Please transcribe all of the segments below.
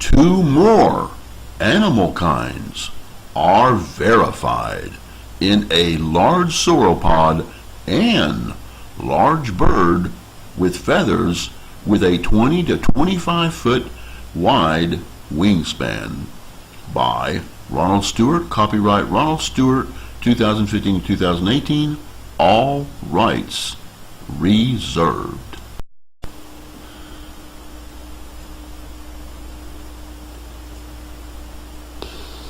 two more animal kinds are verified in a large sauropod and large bird with feathers with a 20 to 25 foot wide wingspan by Ronald Stewart, copyright Ronald Stewart, 2015-2018, all rights reserved.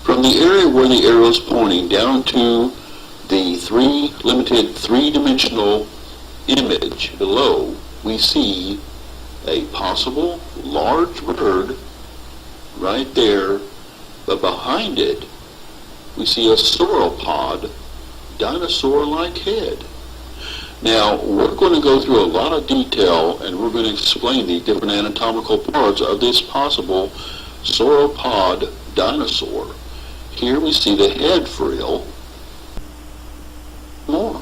From the area where the arrow is pointing down to the limited three-dimensional image below, we see a possible large bird right there, but behind it we see a sauropod, dinosaur-like head. Now, we're going to go through a lot of detail and we're going to explain the different anatomical parts of this possible sauropod dinosaur. Here we see the head frill. More.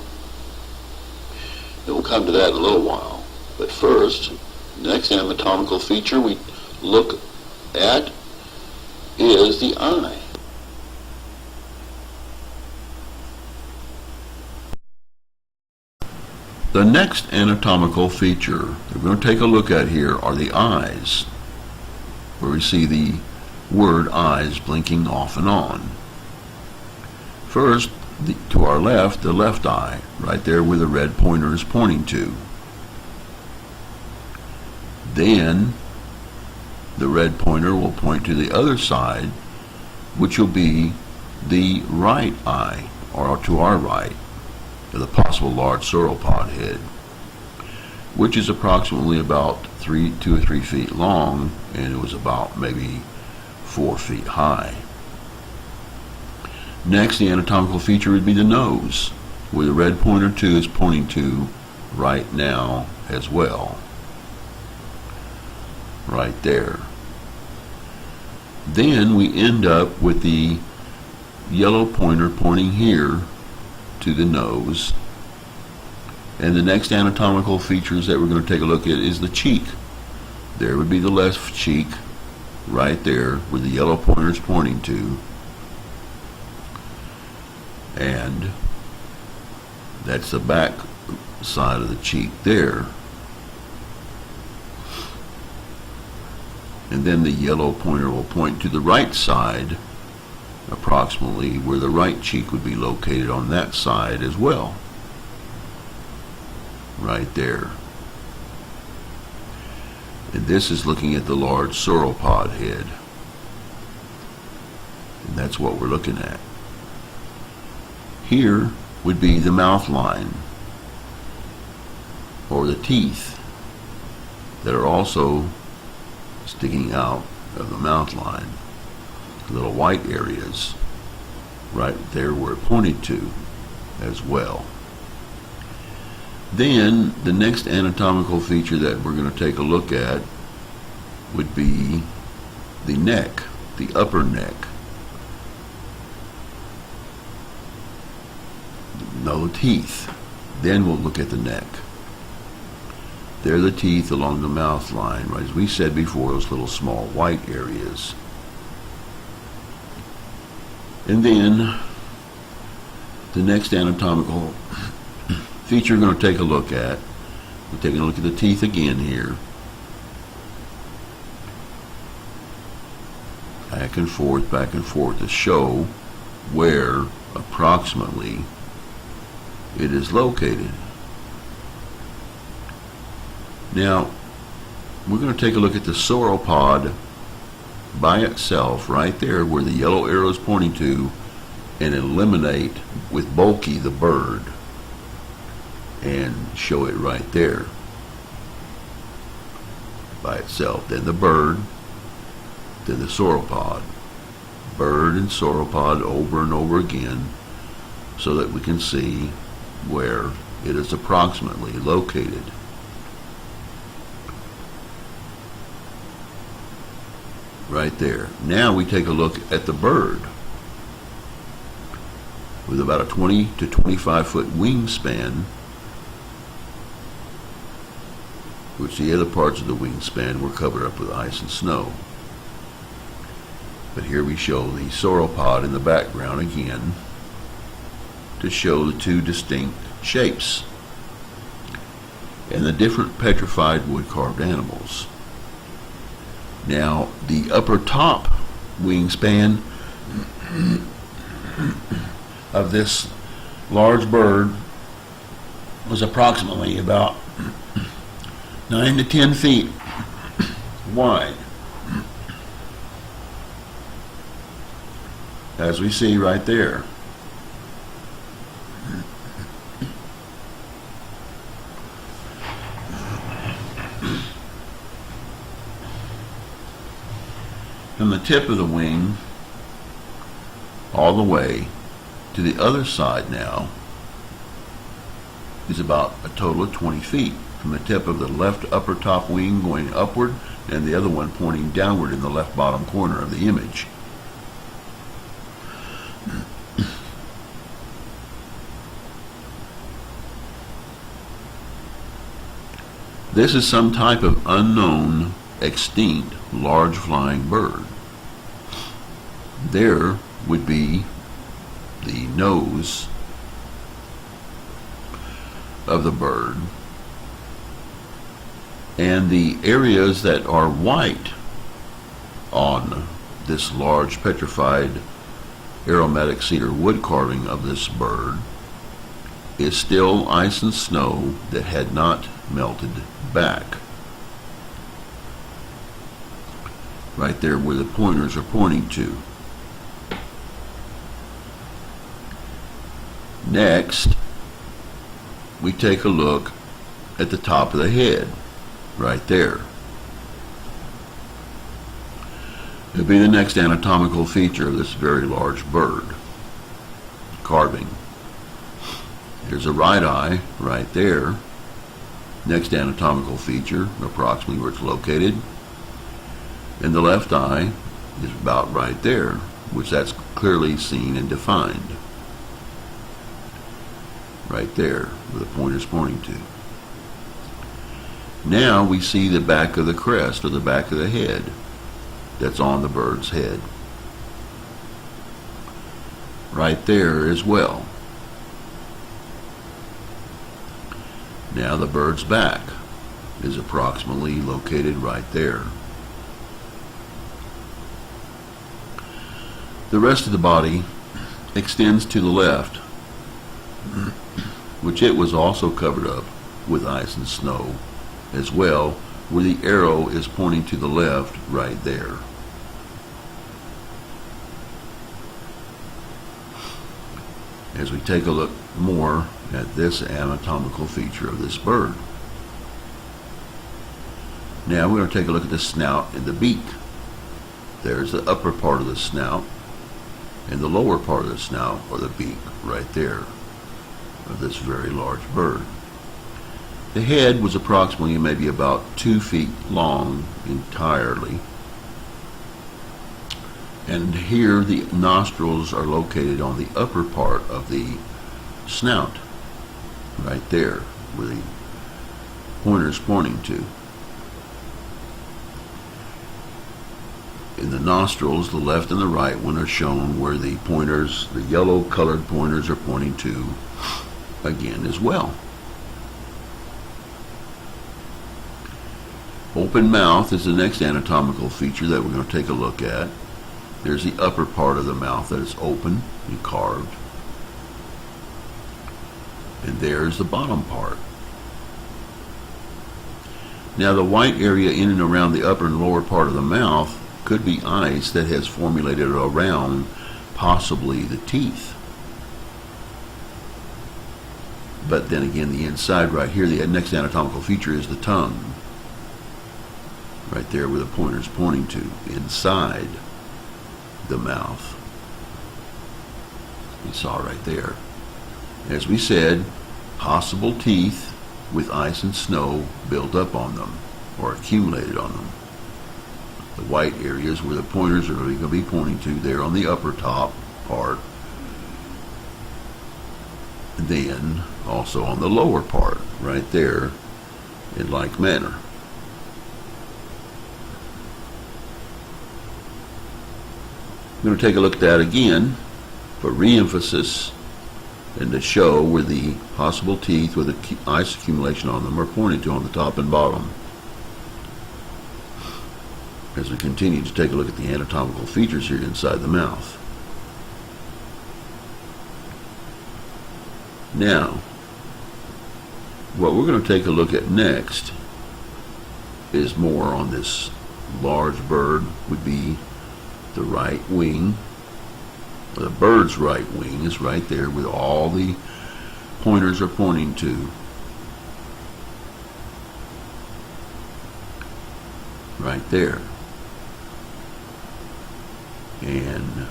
And we'll come to that in a little while. But first, next anatomical feature we look at is the eye. The next anatomical feature that we're going to take a look at here are the eyes, where we see the word eyes blinking off and on. First, to our left, the left eye, right there where the red pointer is pointing to. Then the red pointer will point to the other side, which will be the right eye, or to our right, of the possible large sauropod head, which is approximately about 2 or 3 feet long, and it was about maybe 4 feet high. Next, the anatomical feature would be the nose, where the red pointer too is pointing to right now as well. Right there. Then we end up with the yellow pointer pointing here to the nose. And the next anatomical features that we're going to take a look at is the cheek. There would be the left cheek right there where the yellow pointer is pointing to. And that's the back side of the cheek there. And then the yellow pointer will point to the right side, approximately where the right cheek would be located on that side as well. Right there. And this is looking at the large sauropod head. And that's what we're looking at. Here would be the mouth line, or the teeth that are also sticking out of the mouth line. Little white areas right there were pointed to as well. Then the next anatomical feature that we're going to take a look at would be the neck, the upper neck. No teeth. Then we'll look at the neck. There are the teeth along the mouth line, right? As we said before, those little small white areas. And then the next anatomical feature we're going to take a look at, we're taking a look at the teeth again here. Back and forth to show where approximately it is located. Now, we're going to take a look at the sauropod by itself, right there where the yellow arrow is pointing to, and eliminate with bulky the bird and show it right there by itself. Then the bird, then the sauropod. Bird and sauropod over and over again so that we can see where it is approximately located. Right there. Now we take a look at the bird with about a 20 to 25 foot wingspan, which the other parts of the wingspan were covered up with ice and snow. But here we show the sauropod in the background again to show the two distinct shapes and the different petrified wood-carved animals. Now, the upper top wingspan of this large bird was approximately about 9 to 10 feet wide, as we see right there. From the tip of the wing all the way to the other side now is about a total of 20 feet. From the tip of the left upper top wing going upward and the other one pointing downward in the left bottom corner of the image. This is some type of unknown, extinct, large flying bird. There would be the nose of the bird, and the areas that are white on this large petrified aromatic cedar wood carving of this bird is still ice and snow that had not melted back. Right there where the pointers are pointing to. Next, we take a look at the top of the head, right there. It'll be the next anatomical feature of this very large bird carving. There's a right eye right there. Next anatomical feature, approximately where it's located. And the left eye is about right there, which that's clearly seen and defined. Right there, where the pointer's pointing to. Now we see the back of the crest, or the back of the head, that's on the bird's head. Right there as well. Now the bird's back is approximately located right there. The rest of the body extends to the left, which it was also covered up with ice and snow as well, where the arrow is pointing to the left right there. As we take a look more at this anatomical feature of this bird. Now we're going to take a look at the snout and the beak. There's the upper part of the snout and the lower part of the snout, or the beak, right there of this very large bird. The head was approximately maybe about 2 feet long entirely. And here the nostrils are located on the upper part of the snout, right there, where the pointer's pointing to. In the nostrils, the left and the right one are shown where the pointers, the yellow colored pointers, are pointing to again as well. Open mouth is the next anatomical feature that we're going to take a look at. There's the upper part of the mouth that is open and carved. And there's the bottom part. Now the white area in and around the upper and lower part of the mouth could be ice that has formulated around possibly the teeth. But then again, the inside right here, the next anatomical feature is the tongue. Right there where the pointer's pointing to, inside the mouth. You saw right there. As we said, possible teeth with ice and snow built up on them or accumulated on them. The white areas where the pointers are going to be pointing to, there on the upper top part. And then also on the lower part, right there, in like manner. I'm going to take a look at that again for re-emphasis and to show where the possible teeth with ice accumulation on them are pointed to on the top and bottom. As we continue to take a look at the anatomical features here inside the mouth. Now, what we're going to take a look at next is more on this large bird, would be the right wing. The bird's right wing is right there with all the pointers are pointing to. Right there. And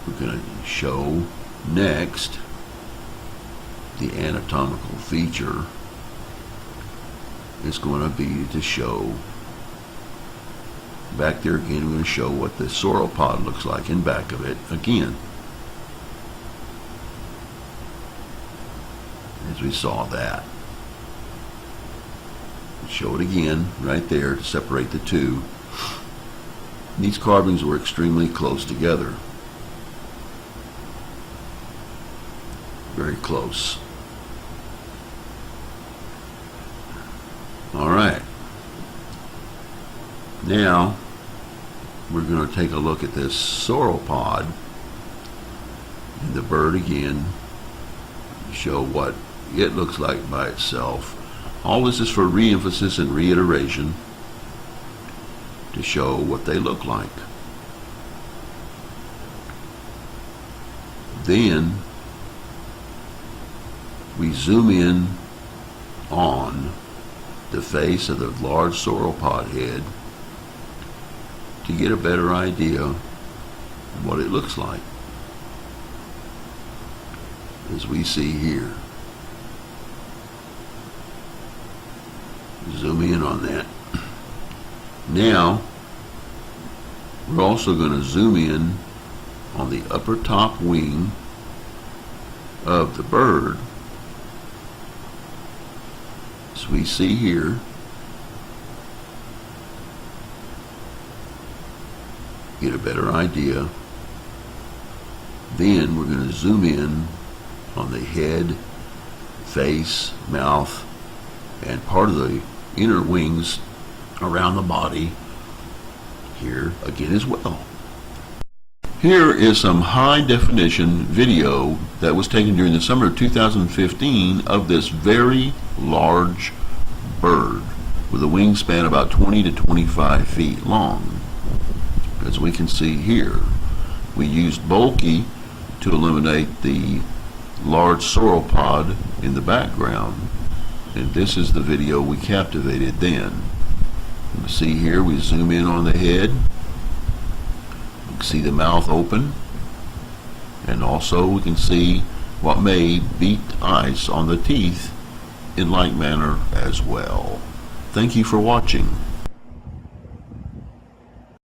we're going to show next the anatomical feature is going to be to show back there again. We're going to show what the sauropod looks like in back of it again, as we saw that. Show it again right there to separate the two. These carvings were extremely close together. Very close. Alright. Now, we're going to take a look at this sauropod and the bird again, show what it looks like by itself. All this is for re-emphasis and reiteration to show what they look like. Then we zoom in on the face of the large sauropod head to get a better idea of what it looks like, as we see here. Zoom in on that. Now, we're also going to zoom in on the upper top wing of the bird, as we see here. Get a better idea. Then we're going to zoom in on the head, face, mouth, and part of the inner wings around the body here again as well. Here is some high definition video that was taken during the summer of 2015 of this very large bird with a wingspan about 20 to 25 feet long. As we can see here, we used bulky to eliminate the large sauropod in the background, and this is the video we captivated then. You can see here, we zoom in on the head, you can see the mouth open, and also we can see what may beat ice on the teeth in like manner as well. Thank you for watching.